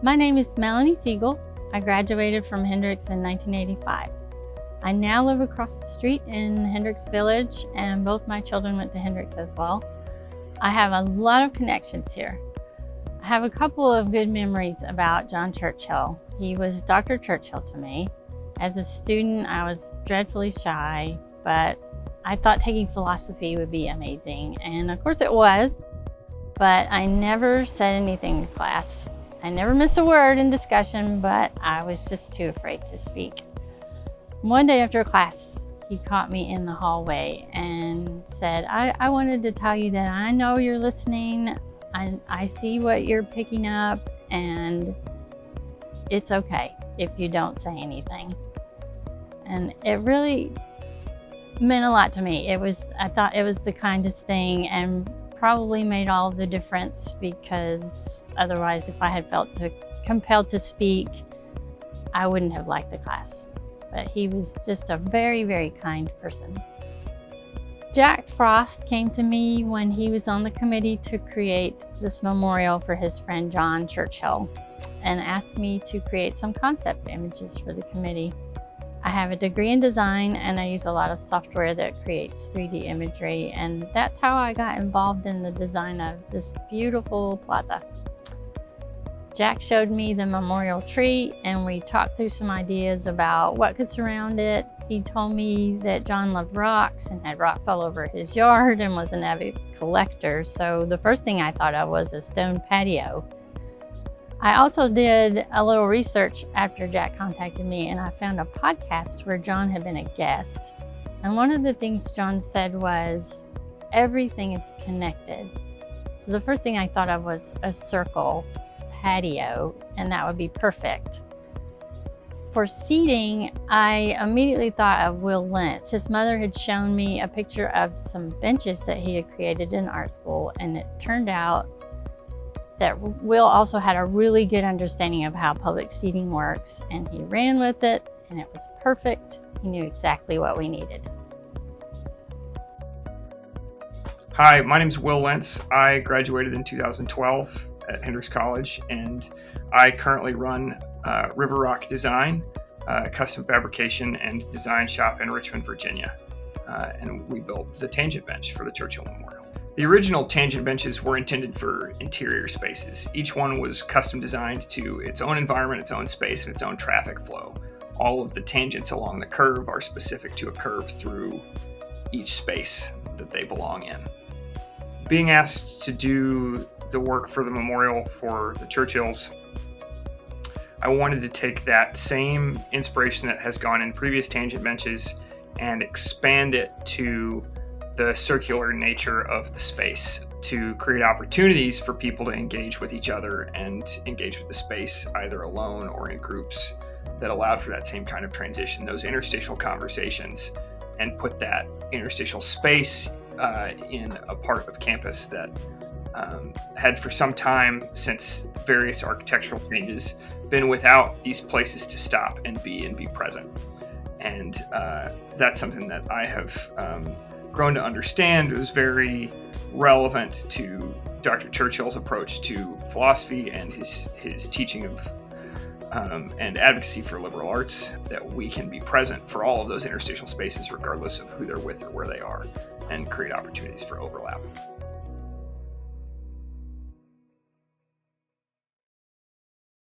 My name is Melanie Siegel. I graduated from Hendrix in 1985. I now live across the street in Hendrix Village, and both my children went to Hendrix as well. I have a lot of connections here. I have a couple of good memories about John Churchill. He was Dr. Churchill to me. As a student, I was dreadfully shy, but I thought taking philosophy would be amazing. And of course it was, but I never said anything in class. I never missed a word in discussion, but I was just too afraid to speak. One day after class, he caught me in the hallway and said, I wanted to tell you that I know you're listening. I see what you're picking up, and it's okay if you don't say anything. And it really meant a lot to me. I thought it was the kindest thing and probably made all the difference, because otherwise, if I had felt compelled to speak, I wouldn't have liked the class. But he was just a very, very kind person. Jack Frost came to me when he was on the committee to create this memorial for his friend John Churchill, and asked me to create some concept images for the committee. I have a degree in design, and I use a lot of software that creates 3D imagery, and that's how I got involved in the design of this beautiful plaza. Jack showed me the memorial tree, and we talked through some ideas about what could surround it. He told me that John loved rocks and had rocks all over his yard and was an avid collector, so the first thing I thought of was a stone patio. I also did a little research after Jack contacted me, and I found a podcast where John had been a guest. And one of the things John said was, everything is connected. So the first thing I thought of was a circle patio, and that would be perfect. For seating, I immediately thought of Will Lentz. His mother had shown me a picture of some benches that he had created in art school, and it turned out that Will also had a really good understanding of how public seating works, and he ran with it, and it was perfect. He knew exactly what we needed. Hi, my name is Will Lentz. I graduated in 2012 at Hendrix College, and I currently run River Rock Design, custom fabrication and design shop in Richmond, Virginia. And we built the tangent bench for the Churchill Memorial. The original tangent benches were intended for interior spaces. Each one was custom designed to its own environment, its own space, and its own traffic flow. All of the tangents along the curve are specific to a curve through each space that they belong in. Being asked to do the work for the memorial for the Churchills, I wanted to take that same inspiration that has gone in previous tangent benches and expand it to the circular nature of the space, to create opportunities for people to engage with each other and engage with the space either alone or in groups that allowed for that same kind of transition, those interstitial conversations, and put that interstitial space in a part of campus that had for some time, since various architectural changes, been without these places to stop and be present. And that's something that I have grown to understand. It was very relevant to Dr. Churchill's approach to philosophy and his teaching of and advocacy for liberal arts, that we can be present for all of those interstitial spaces regardless of who they're with or where they are, and create opportunities for overlap.